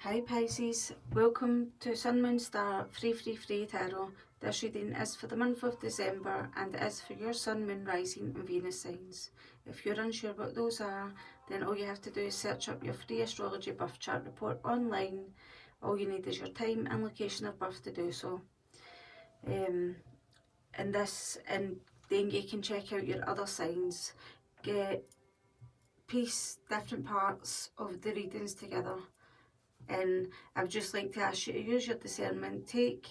Hi Pisces, welcome to Sun Moon Star Free Tarot. This reading is for the month of December and it is for your Sun, Moon, Rising and Venus signs. If you're unsure what those are, then all you have to do is search up your free astrology birth chart report online. All you need is your time and location of birth to do so. And then you can check out your other signs. Piece different parts of the readings together. And I would just like to ask you to use your discernment. Take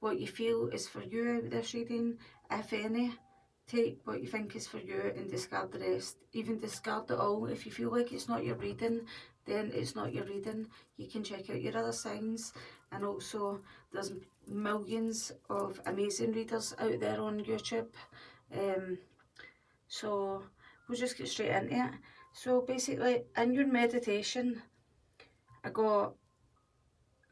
what you feel is for you out of this reading, if any. Take what you think is for you and discard the rest. Even discard it all. If you feel like it's not your reading, then it's not your reading. You can check out your other signs, and also there's millions of amazing readers out there on YouTube. So we'll just get straight into it. So basically, in your meditation, I got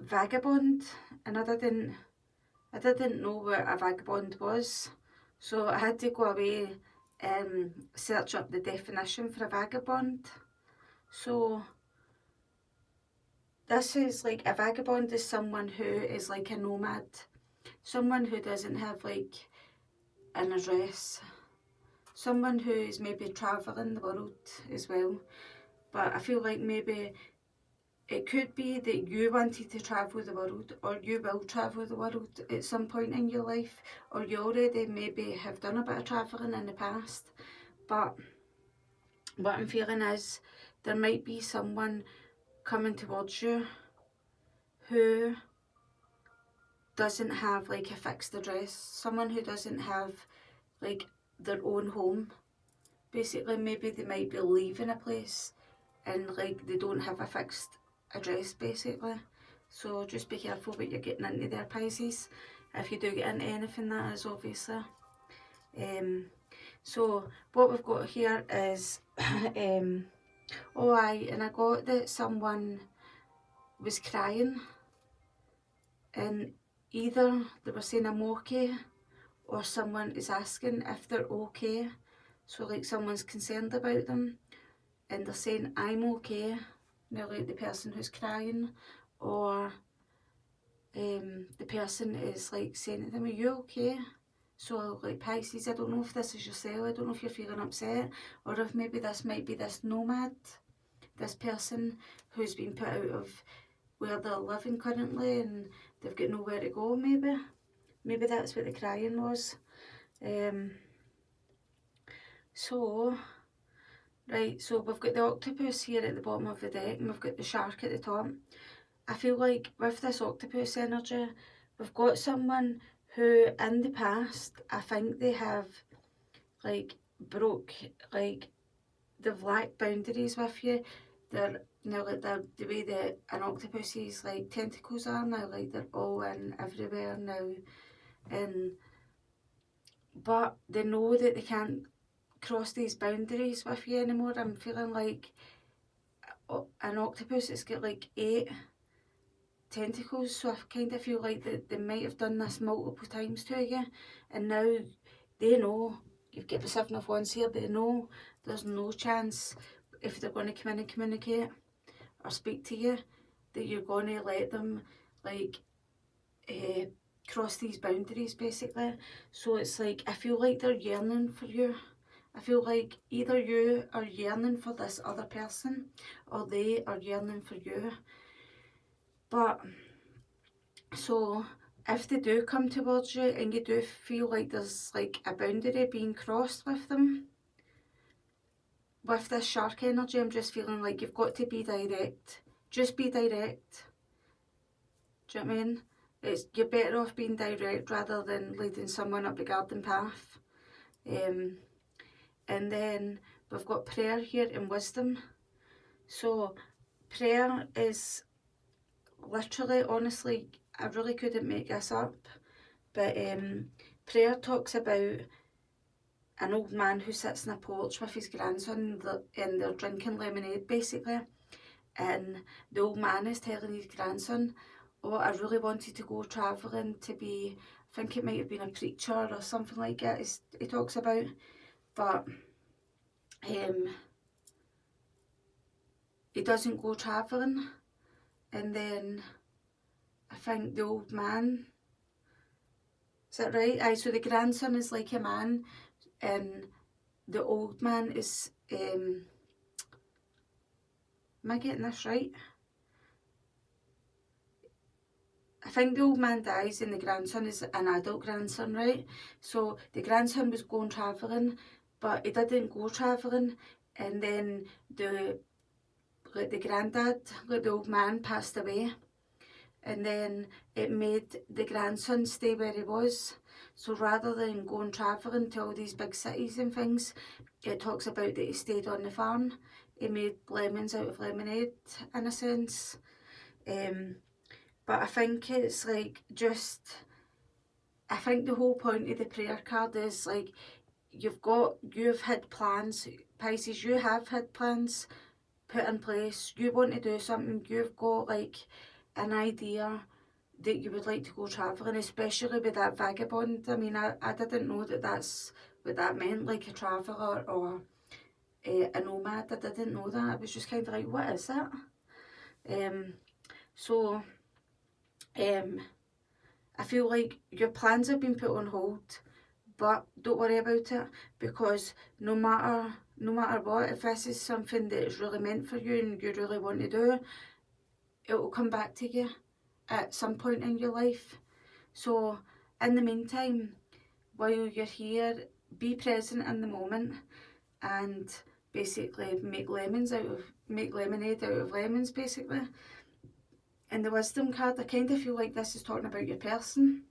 vagabond, and I didn't know what a vagabond was, so I had to go away and search up the definition for a vagabond. So this is like, a vagabond is someone who is like a nomad, someone who doesn't have like an address, someone who is maybe travelling the world as well. But I feel like maybe it could be that you wanted to travel the world, or you will travel the world at some point in your life, or you already maybe have done a bit of travelling in the past. But what I'm feeling is there might be someone coming towards you who doesn't have like a fixed address, someone who doesn't have like their own home. Basically, maybe they might be leaving a place and like they don't have a fixed address basically. So just be careful what you're getting into there, Pisces, if you do get into anything, that is, obviously. So what we've got here is oh aye, and I got that someone was crying, and either they were saying I'm okay, or someone is asking if they're okay. So like someone's concerned about them and they're saying I'm okay, now like the person who's crying, or the person is like saying to them, are you okay? So like Pisces, I don't know if this is yourself, I don't know if you're feeling upset, or if maybe this might be this nomad, this person who's been put out of where they're living currently and they've got nowhere to go. Maybe that's what the crying was. So right, so we've got the octopus here at the bottom of the deck and we've got the shark at the top. I feel like with this octopus energy, we've got someone who in the past, I think they have like broke, like they've lacked boundaries with you. They're, you know, like the way that an octopus's like tentacles are now, like they're all in everywhere now. And but they know that they can't cross these boundaries with you anymore. I'm feeling like an octopus has got like 8 tentacles, so I kind of feel like they might have done this multiple times to you, and now they know, you've got the 7 of Wands here, they know there's no chance, if they're going to come in and communicate or speak to you, that you're going to let them like cross these boundaries basically. So it's like, I feel like they're yearning for you. I feel like either you are yearning for this other person or they are yearning for you. But so if they do come towards you and you do feel like there's like a boundary being crossed with them, with this shark energy, I'm just feeling like you've got to be direct. Just be direct. Do you know what I mean? You're better off being direct rather than leading someone up the garden path. And then we've got prayer here and wisdom. So prayer is literally, honestly, I really couldn't make this up, but prayer talks about an old man who sits on a porch with his grandson and they're drinking lemonade basically, and the old man is telling his grandson, oh, I really wanted to go travelling to be, I think it might have been a preacher or something like that he talks about, but he doesn't go travelling, and then I think the old man, is that right? Aye, so the grandson is like a man, and the old man is, am I getting this right? I think the old man dies and the grandson is an adult grandson, right? So the grandson was going travelling, but he didn't go travelling, and then the granddad, like the old man, passed away, and then it made the grandson stay where he was. So rather than going travelling to all these big cities and things, it talks about that he stayed on the farm. He made lemons out of lemonade, in a sense. But I think it's like I think the whole point of the prayer card is like, you've had plans, Pisces, you have had plans put in place. You want to do something, you've got like an idea that you would like to go travelling, especially with that vagabond. I mean, I didn't know that that's what that meant, like a traveller or a nomad. I didn't know that. I was just kind of like, what is that? So I feel like your plans have been put on hold, but don't worry about it, because no matter what, if this is something that is really meant for you and you really want to do, it will come back to you at some point in your life. So in the meantime, while you're here, be present in the moment and basically make lemonade out of lemons, basically. And the wisdom card, I kind of feel like this is talking about your person.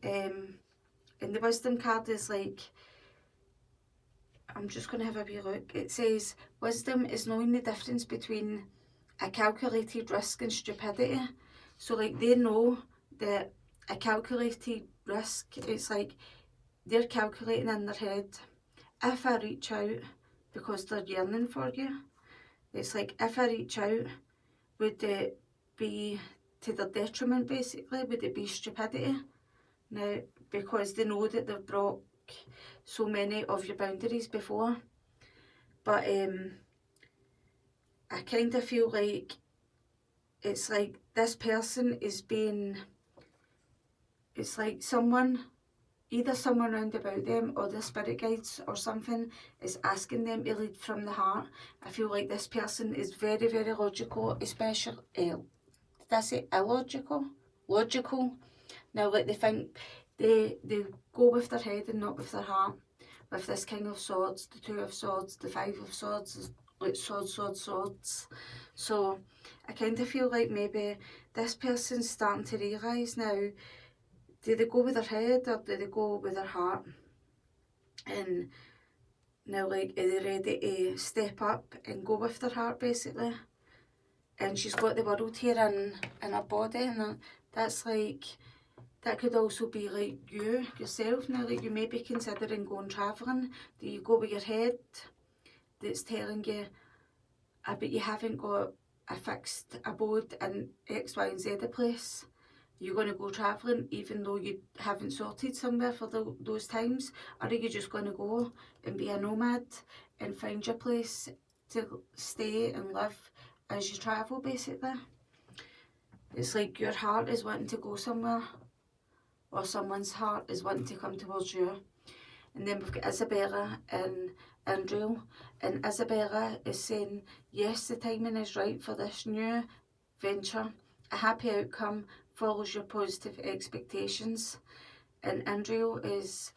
And the wisdom card is like, I'm just going to have a wee look. It says, wisdom is knowing the difference between a calculated risk and stupidity. So like, they know that a calculated risk, it's like they're calculating in their head, if I reach out, because they're yearning for you, it's like, if I reach out, would it be to their detriment, basically? Would it be stupidity? Now, because they know that they've broke so many of your boundaries before. But I kind of feel like it's like this person is being, it's like either someone round about them or the spirit guides or something is asking them to lead from the heart. I feel like this person is very, very logical, especially, did I say illogical? Logical. Now, like, they go with their head and not with their heart. With this King of Swords, the Two of Swords, the Five of Swords, like swords. So I kind of feel like maybe this person's starting to realise now, do they go with their head or do they go with their heart? And now, like, are they ready to step up and go with their heart, basically? And she's got the world here in her body, and that's like, that could also be like yourself now, like you may be considering going travelling. Do you go with your head that's telling you, but you haven't got a fixed abode in X, Y and Z place? You're going to go travelling even though you haven't sorted somewhere for those times? Or are you just going to go and be a nomad and find your place to stay and live as you travel, basically? It's like your heart is wanting to go somewhere, or someone's heart is wanting to come towards you. And then we've got Isabella and Andrew, and Isabella is saying, yes, the timing is right for this new venture. A happy outcome follows your positive expectations. And Andrew is,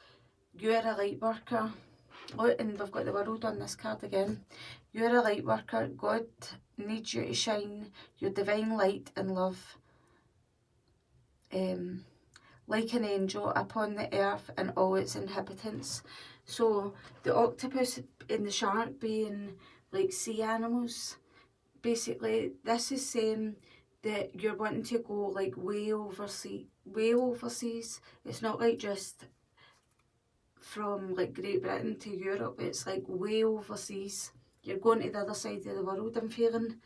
you're a light worker. Oh, and we've got the world on this card again. You're a light worker. God needs you to shine your divine light and love, like an angel upon the earth and all its inhabitants. So the octopus and the shark being like sea animals, basically this is saying that you're wanting to go like way overseas. It's not like just from like Great Britain to Europe, it's like way overseas. You're going to the other side of the world. I'm feeling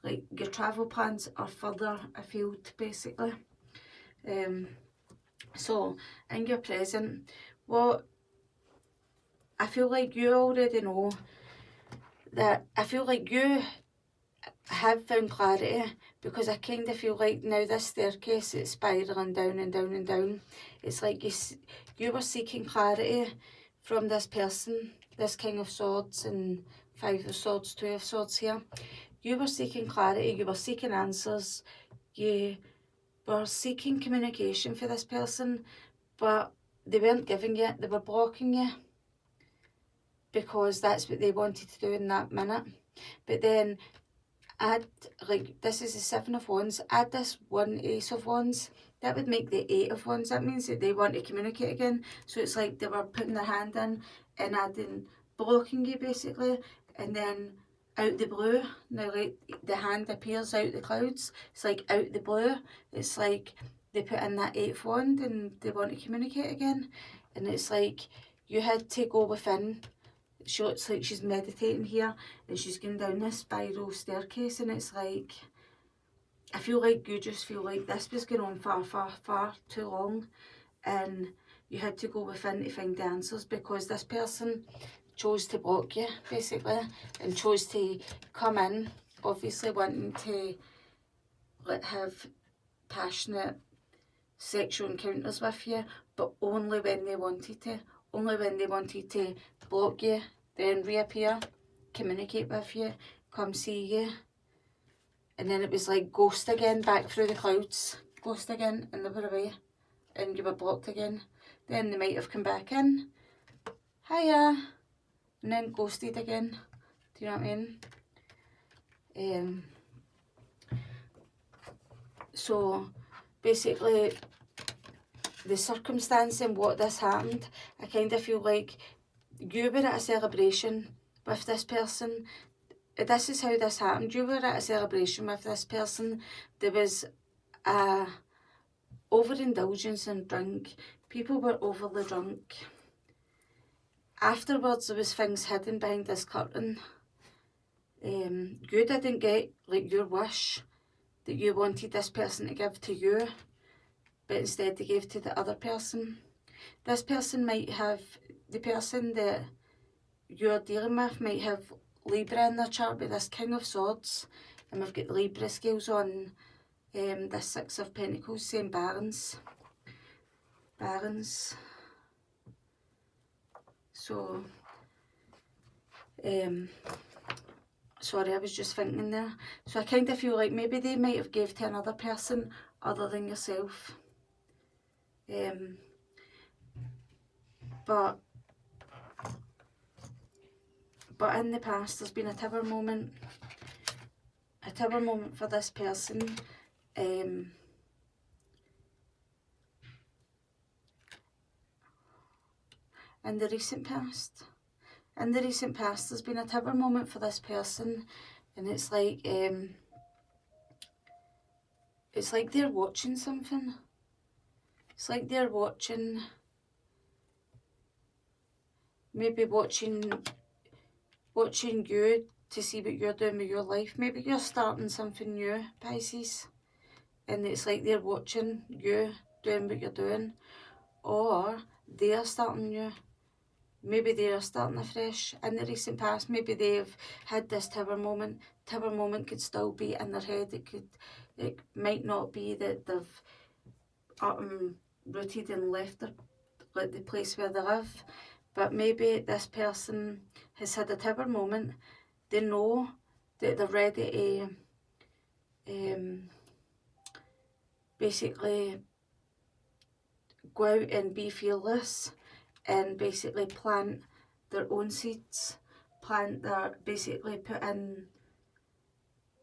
like your travel plans are further afield, basically. So in your present, what I feel like you already know, that I feel like you I have found clarity, because I kind of feel like now this staircase is spiralling down and down and down. It's like you were seeking clarity from this person, this King of Swords and Five of Swords, Two of Swords here. You were seeking clarity, you were seeking answers, you were seeking communication for this person, but they weren't giving you, they were blocking you, because that's what they wanted to do in that minute. But then add, like, this is the Seven of Wands, add this one Ace of Wands, that would make the Eight of Wands. That means that they want to communicate again. So it's like they were putting their hand in and adding, blocking you basically, and then out the blue, now like the hand appears out the clouds, it's like out the blue, it's like they put in that Eighth Wand and they want to communicate again. And it's like you had to go within. She looks like she's meditating here, and she's going down this spiral staircase, and it's like, I feel like you just feel like this was going on far too long, and you had to go within to find the answers, because this person chose to block you basically, and chose to come in obviously wanting to have passionate sexual encounters with you, but only when they wanted to. Only when they wanted to block you, then reappear, communicate with you, come see you. And then it was like ghost again, back through the clouds, ghost again, and they were away, and you were blocked again. Then they might have come back in, hiya, and then ghosted again. Do you know what I mean? So basically, the circumstance and what this happened, I kind of feel like you were at a celebration with this person. This is how this happened. You were at a celebration with this person. There was a overindulgence in drink. People were overly drunk. Afterwards, there was things hidden behind this curtain. You didn't get like your wish that you wanted this person to give to you, but instead they gave to the other person. This person might have, the person that you're dealing with might have Libra in their chart with this King of Swords, and we've got the Libra scales on this Six of Pentacles saying balance. Balance. So, sorry, I was just thinking there. So I kind of feel like maybe they might have gave to another person other than yourself. But in the past, there's been a tower moment for this person. In the recent past, there's been a tower moment for this person, and it's like they're watching something. It's like they're watching, maybe watching you to see what you're doing with your life. Maybe you're starting something new, Pisces, and it's like they're watching you doing what you're doing, or they're starting new. Maybe they are starting afresh. In the recent past, maybe they've had this tower moment. Tower moment could still be in their head. It might not be that they've rooted and left the place where they live, but maybe this person has had a tower moment. They know that they're ready to basically go out and be fearless, and basically plant their own seeds, basically put in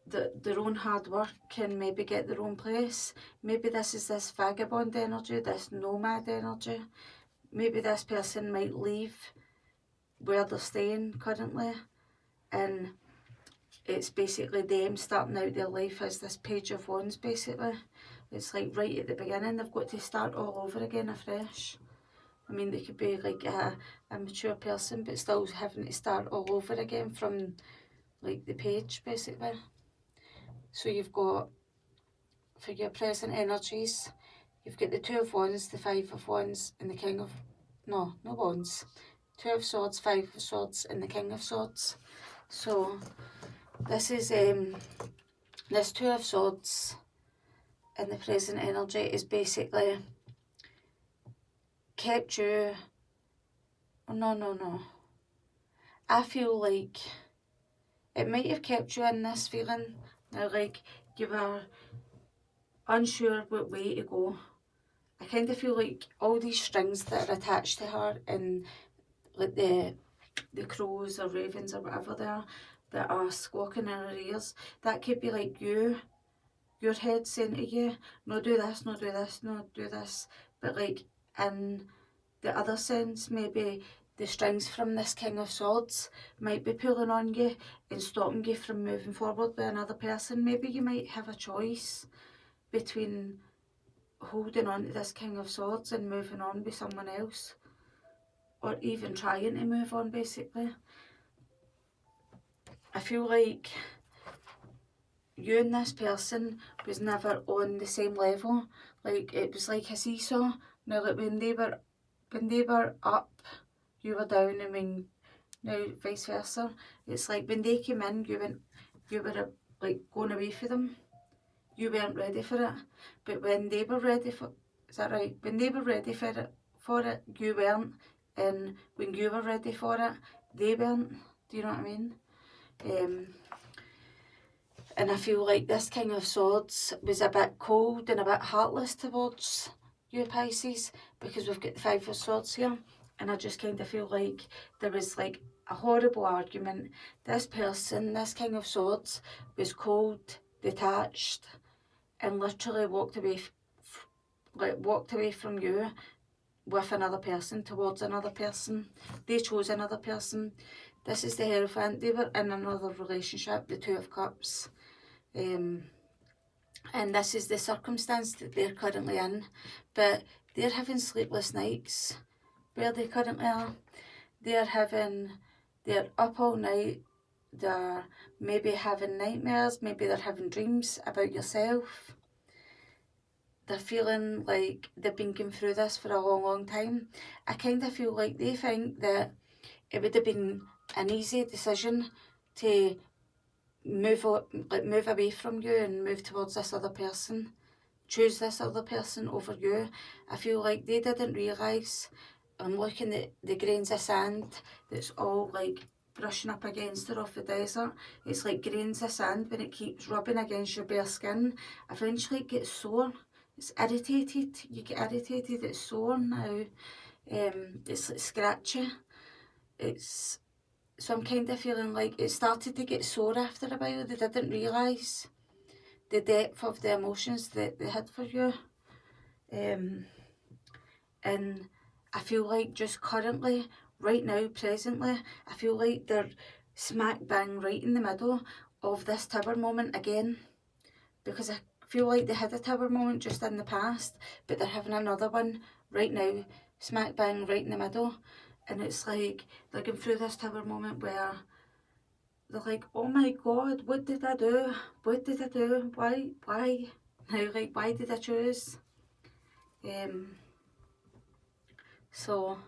their own hard work, and maybe get their own place. Maybe this is this vagabond energy, this nomad energy. Maybe this person might leave where they're staying currently, and it's basically them starting out their life as this Page of Wands basically. It's like right at the beginning, they've got to start all over again afresh. I mean, they could be like a mature person, but still having to start all over again from like the page basically. So you've got, for your present energies, you've got the Two of Wands, the Five of Wands, and the King of, no Wands. Two of Swords, Five of Swords, and the King of Swords. So this is this Two of Swords in the present energy is basically kept you. No. I feel like it might have kept you in this feeling now, like you were unsure what way to go. I kind of feel like all these strings that are attached to her, and like the crows or ravens or whatever they are that are squawking in her ears, that could be like your head saying to you, no do this, no do this, no do this. But like in the other sense, maybe the strings from this King of Swords might be pulling on you and stopping you from moving forward with another person. Maybe you might have a choice between holding on to this King of Swords and moving on with someone else, or even trying to move on, basically. I feel like you and this person was never on the same level. Like it was like a seesaw. Now like when they were up, you were down, and when now vice versa. It's like when they came in, you were like going away for them. You weren't ready for it. But when they were ready for, is that right? When they were ready for it, you weren't. And when you were ready for it, they weren't. Do you know what I mean? And I feel like this King of Swords was a bit cold and a bit heartless towards you, Pisces, because we've got the Five of Swords here. And I just kind of feel like there was like a horrible argument. This person, this King of Swords, was cold, detached, and literally walked away from you with another person, towards another person. They chose another person. This is the Hierophant. They were in another relationship, the Two of Cups. And this is the circumstance that they're currently in. But they're having sleepless nights where they currently are. They're up all night. They're maybe having nightmares. Maybe they're having dreams about yourself. They're feeling like they've been going through this for a long time. I kind of feel like they think that it would have been an easy decision to move away from you and move towards this other person. Choose this other person over you. I feel like they didn't realise, I'm looking at the grains of sand that's all like brushing up against her off the desert. It's like grains of sand. When it keeps rubbing against your bare skin, eventually it gets sore. It's irritated. You get irritated. It's sore now. It's like scratchy. So I'm kind of feeling like it started to get sore after a while. They didn't realise the depth of the emotions that they had for you. And I feel like just currently, right now, presently, I feel like they're smack bang right in the middle of this tower moment again. Because I feel like they had a tower moment just in the past, but they're having another one right now, smack bang right in the middle. And it's like they're going through this tower moment where they're like, oh my god, what did I do? What did I do? Why? Now, like, why did I choose? So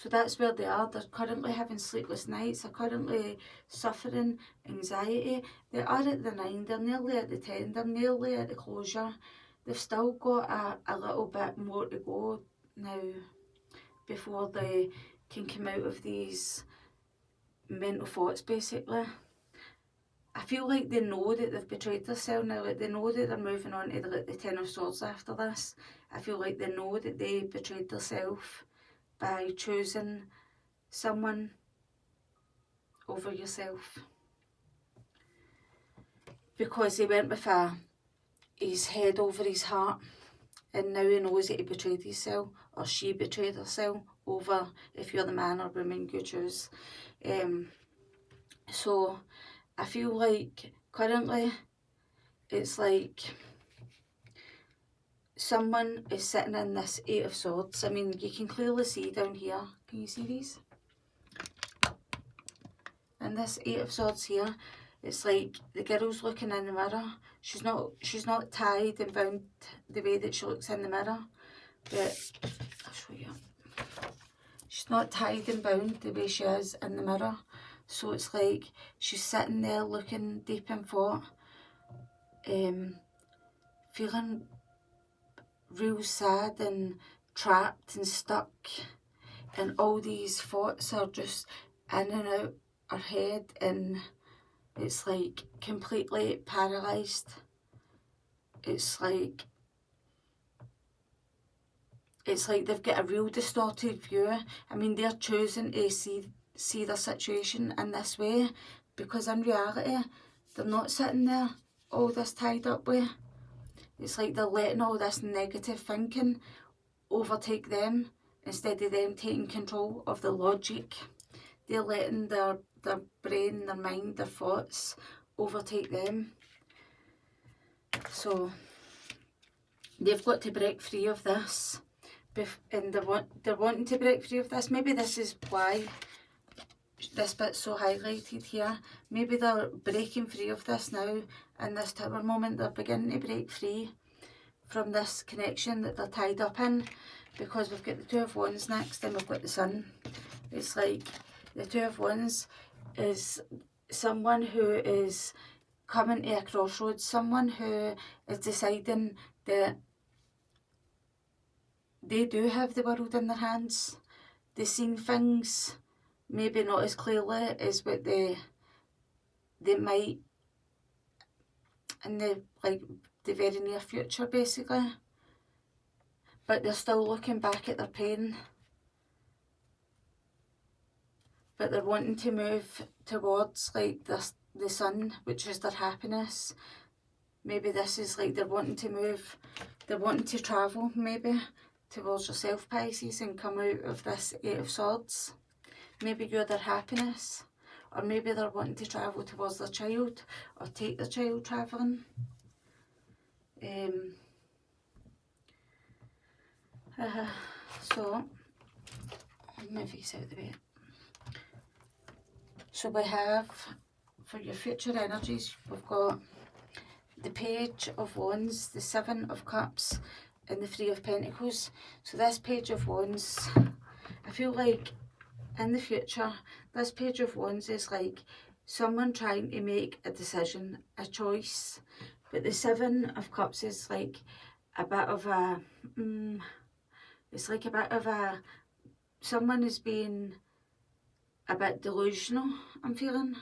that's where they are. They're currently having sleepless nights. They're currently suffering anxiety. They are at the 9. They're nearly at the 10. They're nearly at the closure. They've still got a little bit more to go now before they can come out of these mental thoughts, basically. I feel like they know that they've betrayed themselves now. Like they know that they're moving on to the 10 of Swords after this. I feel like they know that they betrayed themselves by choosing someone over yourself. Because he went with his head over his heart, and now he knows that he betrayed himself, or she betrayed herself, over if you're the man or woman you choose. So I feel like currently it's like someone is sitting in this 8 of Swords. I mean, you can clearly see down here. Can you see these? And this 8 of Swords here, it's like the girl's looking in the mirror. She's not tied and bound the way that she looks in the mirror, but I'll show you. she's not tied and bound the way she is in the mirror. So it's like she's sitting there looking deep in thought, feeling real sad and trapped and stuck, and all these thoughts are just in and out her head, and it's like completely paralysed. It's like they've got a real distorted view. I mean, they're choosing to see their situation in this way, because in reality they're not sitting there all this tied up with. It's like they're letting all this negative thinking overtake them instead of them taking control of the logic. They're letting their brain, their mind, their thoughts overtake them. So they've got to break free of this, and they're wanting to break free of this. Maybe this is why this bit's so highlighted here. Maybe they're breaking free of this now in this Tower moment. They're beginning to break free from this connection that they're tied up in, because we've got the Two of Wands next and we've got the Sun. It's like the Two of Wands is someone who is coming to a crossroads, someone who is deciding that they do have the world in their hands. They've seen things maybe not as clearly as what they might in the very near future, basically. But they're still looking back at their pain. But they're wanting to move towards the Sun, which is their happiness. Maybe this is like they're wanting to move, they're wanting to travel maybe towards yourself, Pisces, and come out of this Eight of Swords. Maybe you're their happiness, or maybe they're wanting to travel towards their child, or take their child travelling. So, I'll move these out of the way. So we have, for your future energies, we've got the Page of Wands, the Seven of Cups, and the Three of Pentacles. So this Page of Wands, I feel like in the future, this Page of Wands is like someone trying to make a decision, a choice. But the Seven of Cups is like a bit of a, it's like a bit of a, someone is being a bit delusional, I'm feeling.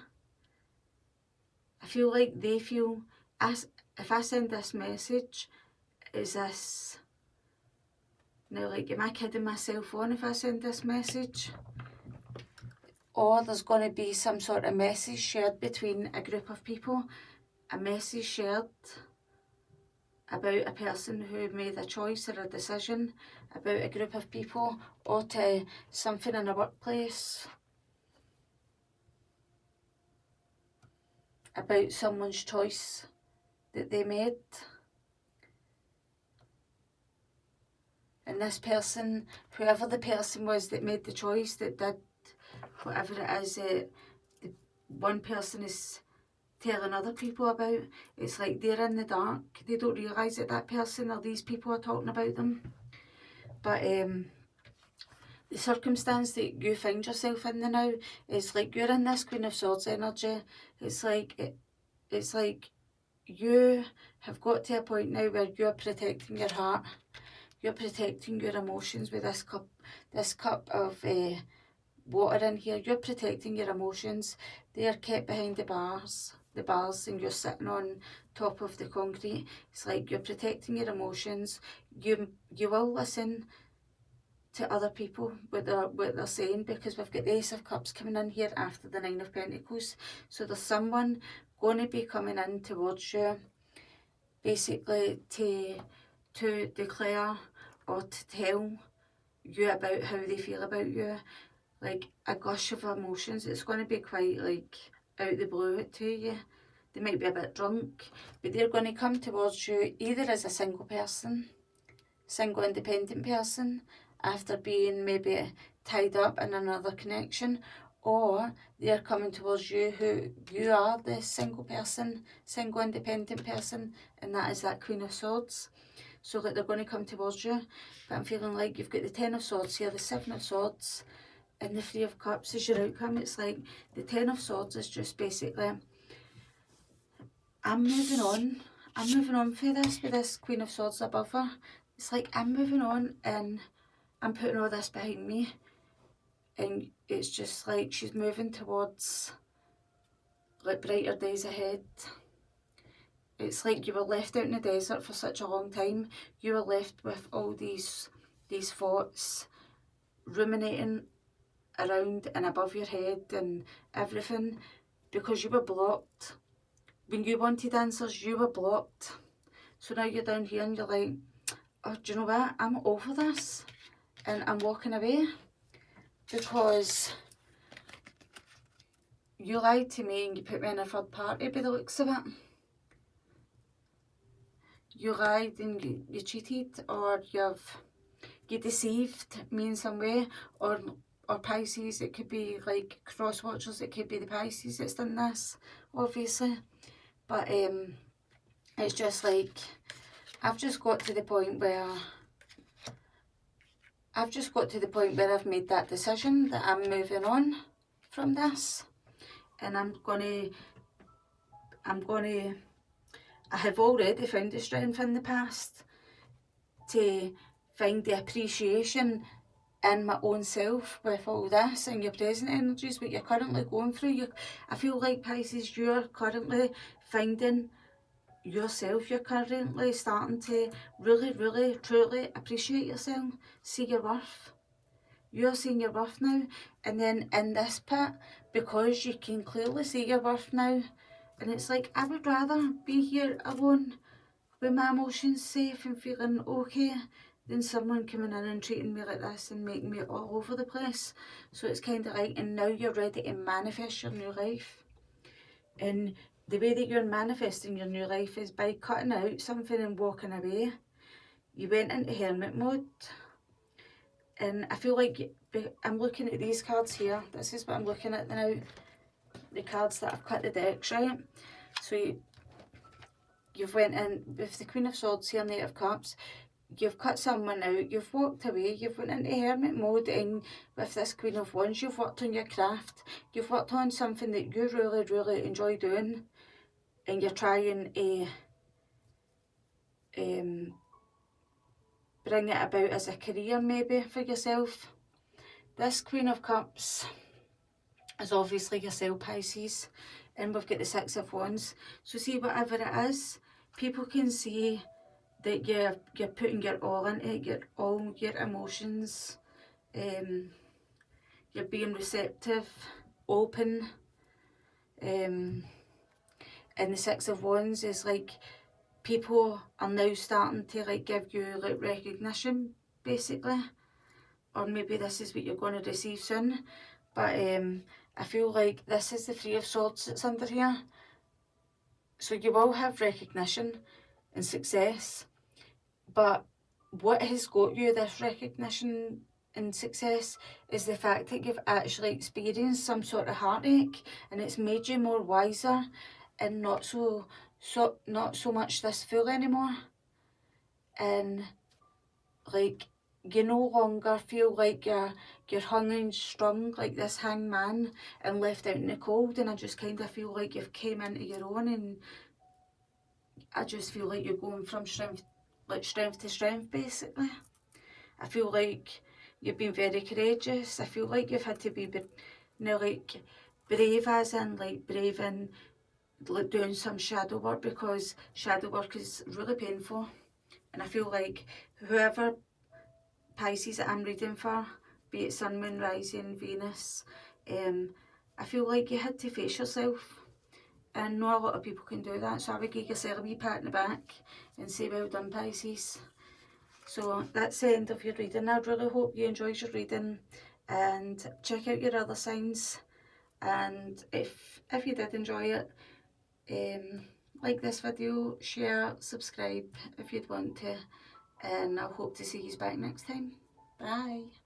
I feel like they feel, as if I send this message, is this, now like, am I kidding myself on if I send this message? Or there's going to be some sort of message shared between a group of people, a message shared about a person who made a choice or a decision, about a group of people, or to something in a workplace, about someone's choice that they made. And this person, whoever the person was that made the choice, that did whatever it is that the one person is telling other people about, it's like they're in the dark. They don't realise that that person or these people are talking about them. But the circumstance that you find yourself in now is like you're in this Queen of Swords energy. It's like you have got to a point now where you're protecting your heart. You're protecting your emotions with this cup of water in here. You're protecting your emotions. They are kept behind the bars, and you're sitting on top of the concrete. It's like you're protecting your emotions. You will listen to other people, what they're saying, because we've got the Ace of Cups coming in here after the Nine of Pentacles. So there's someone going to be coming in towards you, basically to declare or to tell you about how they feel about you. Like a gush of emotions. It's going to be quite like out the blue to you. They might be a bit drunk, but they're going to come towards you either as a single person, single independent person, after being maybe tied up in another connection, or they're coming towards you who you are the single person, single independent person, and that is that Queen of Swords. So like they're going to come towards you. But I'm feeling like you've got the Ten of Swords here, the Seven of Swords, and the Three of Cups is your outcome. It's like the Ten of Swords is just basically, I'm moving on. I'm moving on for this with this Queen of Swords above her. It's like I'm moving on and I'm putting all this behind me. And it's just like she's moving towards like brighter days ahead. It's like you were left out in the desert for such a long time. You were left with all these thoughts ruminating around and above your head and everything because you were blocked. When you wanted answers, you were blocked. So now you're down here and you're like, oh, do you know what? I'm over this and I'm walking away because you lied to me and you put me in a third party by the looks of it. You lied and you cheated, or you deceived me in some way, or Pisces, it could be like cross watchers, it could be the Pisces that's done this, obviously. But it's just like, I've just got to the point where I've made that decision that I'm moving on from this, and I have already found the strength in the past to find the appreciation in my own self with all this and your present energies, what you're currently going through. I feel like, Pisces, you're currently finding yourself. You're currently starting to really, really, truly appreciate yourself, see your worth. You're seeing your worth now, and then in this pit, because you can clearly see your worth now, and it's like, I would rather be here alone with my emotions safe and feeling okay than someone coming in and treating me like this and making me all over the place. So it's kind of like, and now you're ready to manifest your new life. And the way that you're manifesting your new life is by cutting out something and walking away. You went into hermit mode. And I feel like, I'm looking at these cards here. This is what I'm looking at now. The cards that I've cut the decks, right? So you've went in with the Queen of Swords here, Knight of Cups. You've cut someone out, you've walked away, you've went into hermit mode, and with this Queen of Wands, you've worked on your craft. You've worked on something that you really, really enjoy doing, and you're trying to bring it about as a career maybe for yourself. This Queen of Cups is obviously yourself, Pisces, and we've got the Six of Wands. So see, whatever it is, people can see that you're putting your all into it, all your emotions, you're being receptive, open, and the Six of Wands is like, people are now starting to like give you like recognition, basically, or maybe this is what you're going to receive soon. But I feel like this is the Three of Swords that's under here, so you will have recognition and success. But what has got you this recognition and success is the fact that you've actually experienced some sort of heartache, and it's made you more wiser and not so much this fool anymore. And like, you no longer feel like you're hung and strung like this hangman and left out in the cold. And I just kind of feel like you've came into your own, and I just feel like you're going from strength to strength, basically. I feel like you've been very courageous. I feel like you've had to be, like brave, as in like brave in like doing some shadow work, because shadow work is really painful. And I feel like whoever Pisces that I'm reading for, be it Sun, Moon, Rising, Venus, I feel like you had to face yourself, and not a lot of people can do that. So I would give yourself a wee pat in the back and say, well done, Pisces. So that's the end of your reading. I really hope you enjoyed your reading, and check out your other signs. And if you did enjoy it, like this video, share, subscribe if you'd want to, and I hope to see you back next time. Bye.